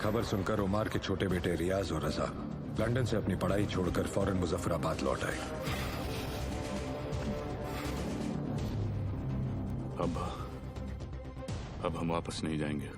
खबर सुनकर उमार के छोटे बेटे रियाज और रजा लंदन से अपनी पढ़ाई छोड़कर फौरन मुजफ्फराबाद लौट आए। अब हम वापस नहीं जाएंगे।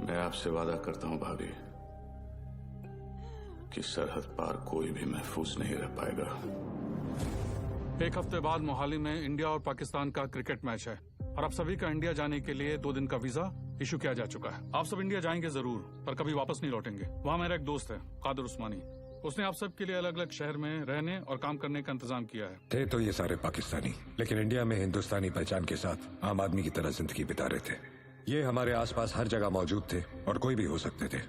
मैं आपसे वादा करता हूं भाभी कि सरहद पार कोई भी महफूज नहीं रह पाएगा। एक हफ्ते बाद मोहाली में इंडिया और पाकिस्तान का क्रिकेट मैच है और आप सभी का इंडिया जाने के लिए 2 दिन का वीजा इशू किया जा चुका है। आप सब इंडिया जाएंगे जरूर, पर कभी वापस नहीं लौटेंगे। वहाँ मेरा एक दोस्त है कादर उस्मानी, उसने आप सब के लिए अलग अलग शहर में रहने और काम करने का इंतजाम किया है। थे तो ये सारे पाकिस्तानी, लेकिन इंडिया में हिंदुस्तानी पहचान के साथ आम आदमी की तरह जिंदगी बिता रहे थे। ये हमारे आसपास हर जगह मौजूद थे और कोई भी हो सकते थे।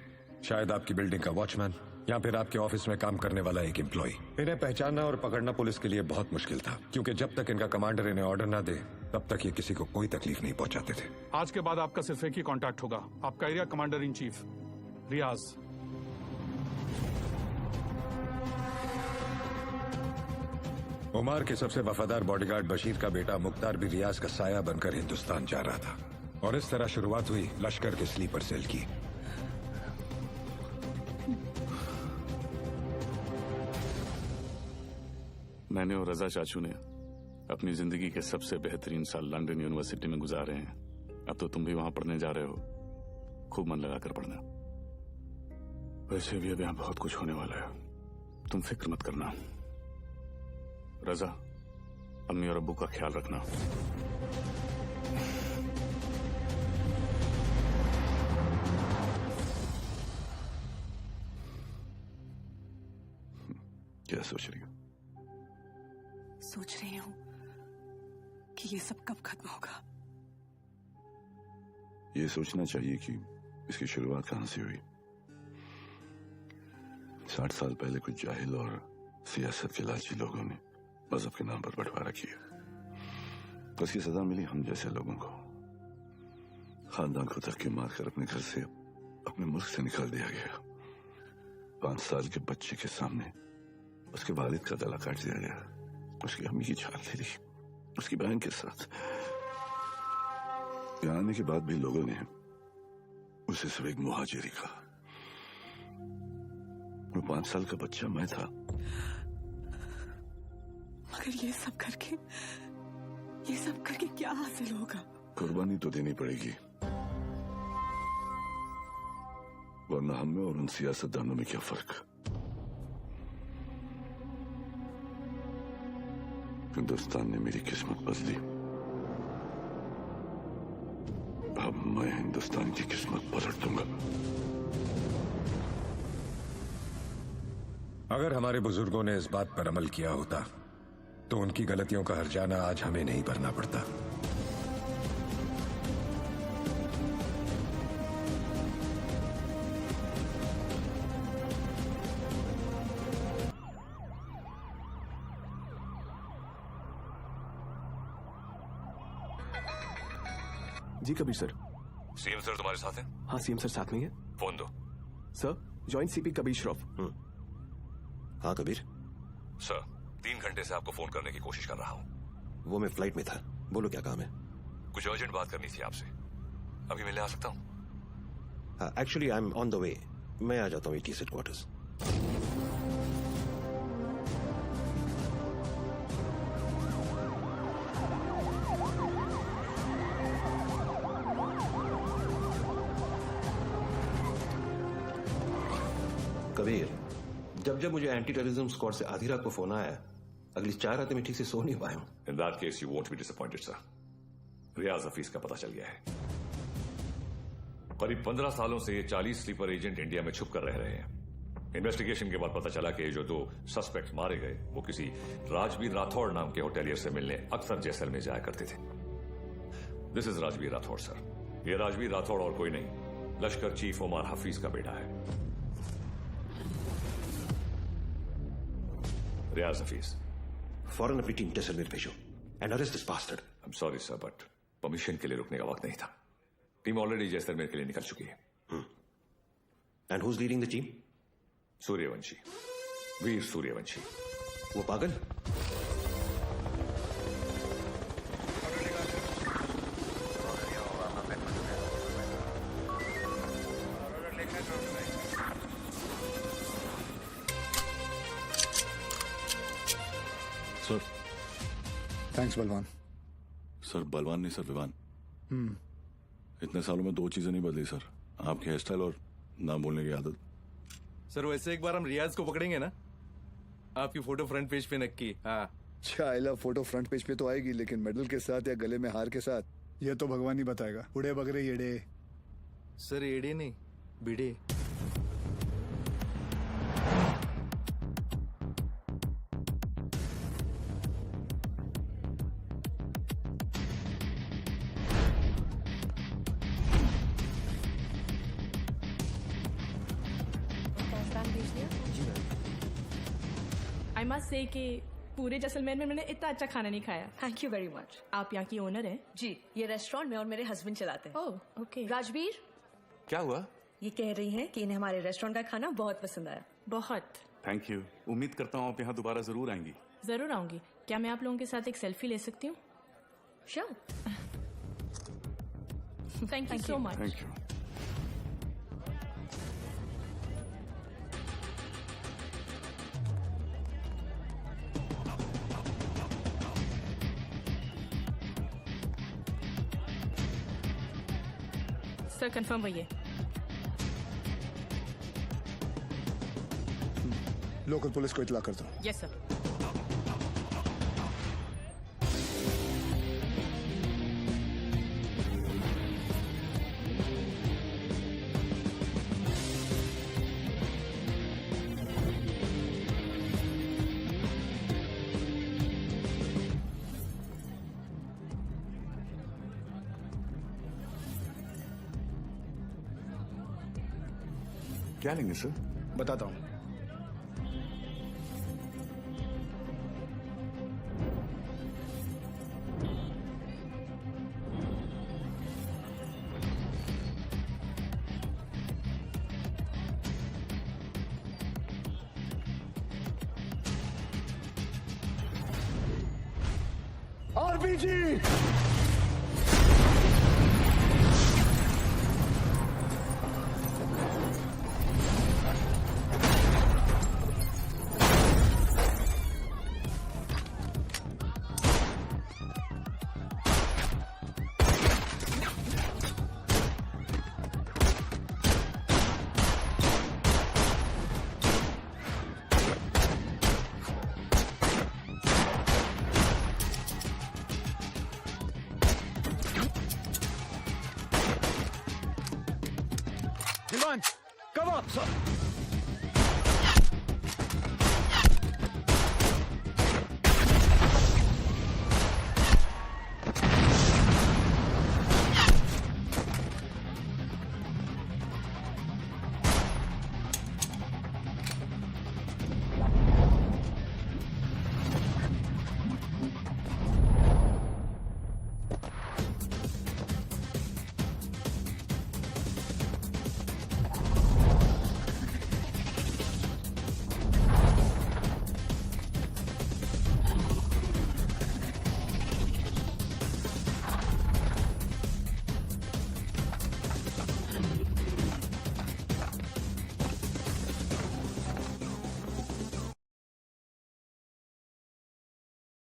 शायद आपकी बिल्डिंग का वॉचमैन या फिर आपके ऑफिस में काम करने वाला एक एम्प्लॉय। इन्हें पहचानना और पकड़ना पुलिस के लिए बहुत मुश्किल था, क्योंकि जब तक इनका कमांडर इन्हें ऑर्डर न दे तब तक ये किसी को कोई तकलीफ नहीं पहुंचाते थे। आज के बाद आपका सिर्फ एक ही कांटेक्ट होगा, आपका एरिया कमांडर इन चीफ रियाज। उमार के सबसे वफादार बॉडीगार्ड बशीर का बेटा मुख्तार भी रियाज का साया बनकर हिंदुस्तान जा रहा था और इस तरह शुरुआत हुई लश्कर के स्लीपर सेल की। मैंने और रजा चाचू ने अपनी जिंदगी के सबसे बेहतरीन साल लंदन यूनिवर्सिटी में गुजारे हैं। अब तो तुम भी वहां पढ़ने जा रहे हो, खूब मन लगाकर पढ़ना। वैसे भी अब यहां बहुत कुछ होने वाला है, तुम फिक्र मत करना। रजा, अम्मी और अब्बू का ख्याल रखना। क्या सोच रही हो? सोच रही हूं कि ये सब कब खत्म होगा। ये सोचना चाहिए कि इसकी शुरुआत कहां से हुई। 60 साल पहले कुछ जाहिल और सियासत के लालची लोगों ने मजहब के नाम पर बंटवारा किया। उसकी सजा मिली हम जैसे लोगों को। खानदान को धक्के मारकर अपने घर से, अपने मुल्क से निकाल दिया गया। 5 साल के बच्चे के सामने उसके वालिद का गला काट दिया गया, उसकी अम्मी की जान ले ली, उसकी बहन के साथ। यहाँ आने के बाद भी लोगों ने उसे सिर्फ एक मुहाजिरी कहा। वो 5 साल का बच्चा मैं था। मगर ये सब करके क्या हासिल होगा? कुर्बानी तो देनी पड़ेगी, वरना हम में और उन सियासतदानों में क्या फर्क। हिंदुस्तान ने मेरी किस्मत बदली, अब मैं हिंदुस्तान की किस्मत पलट दूंगा। अगर हमारे बुजुर्गों ने इस बात पर अमल किया होता तो उनकी गलतियों का हर्जाना आज हमें नहीं भरना पड़ता। जी कबीर सर। सीएम सर तुम्हारे साथ हैं? हाँ सीएम सर साथ में है। फोन दो। Sir, joint CP Kabir Shroff. हाँ कबीर। सर, 3 घंटे से आपको फोन करने की कोशिश कर रहा हूँ। वो मैं फ्लाइट में था, बोलो क्या काम है? कुछ अर्जेंट बात करनी थी आपसे, अभी मिलने आ सकता हूँ? Actually I am on the way, मैं आ जाता हूँ ATS हेडक्वार्टर्स। कबीर, जब मुझे एंटी टेररिज्म स्क्वाड से आधी रात को फोन आया, अगली 4 रातें मैं ठीक से सो नहीं पाया हूं। In that case you won't be disappointed sir. Riyaz Hafeez का पता चल गया है। करीब 15 सालों से ये 40 स्लीपर एजेंट इंडिया में छुप कर रह रहे हैं। इन्वेस्टिगेशन के बाद पता चला कि जो 2 सस्पेक्ट मारे गए वो किसी राजवीर राठौड़ नाम के होटेलियर से मिलने अक्सर जैसलमेर जाया करते थे। This is Rajveer Rathore sir. ये राजवीर राठौड़ और कोई नहीं, लश्कर चीफ उमर हफीज का बेटा है। रियाज हफीज, फौरन अपनी टीम जैसलमेर भेजो and arrest this bastard. I am sorry sir, but permission के लिए रुकने का वक्त नहीं था। टीम ऑलरेडी जैसलमेर के लिए निकल चुकी है। And who is leading the team? Suryavanshi, Veer Suryavanshi. वो पागल? सर थैंक्स बलवान। सर बलवान नहीं सर, विवान। इतने सालों में 2 चीजें नहीं बदली सर, आपकी हेयर स्टाइल और नाम बोलने की आदत। सर वैसे एक बार हम रियाज को पकड़ेंगे ना, आपकी फोटो फ्रंट पेज पे नक्की। हाँ चाइला फोटो फ्रंट पेज पे तो आएगी, लेकिन मेडल के साथ या गले में हार के साथ ये तो भगवान ही बताएगा। उड़े बगरे येड़े। सर एड़े नहीं, बिड़े। आई मस्ट से कि पूरे जैसलमेर में मैंने इतना अच्छा खाना नहीं खाया। Thank you very much. आप यहाँ की ओनर हैं? जी, ये रेस्टोरेंट में और मेरे हस्बैंड चलाते हैं। Oh okay. राजवीर, क्या हुआ? ये कह रही हैं कि इन्हें हमारे रेस्टोरेंट का खाना बहुत पसंद आया। बहुत। Thank you. उम्मीद करता हूँ आप यहाँ दोबारा जरूर आएंगी। जरूर आऊंगी। क्या मैं आप लोगों के साथ एक सेल्फी ले सकती हूँ? Sure. Thank you so much. Thank you. Sir confirm भैया। लोकल पुलिस को इतला कर दो। Yes sir. क्या लेंगे सर? बताता हूँ। आरपीजी। Come on, sir.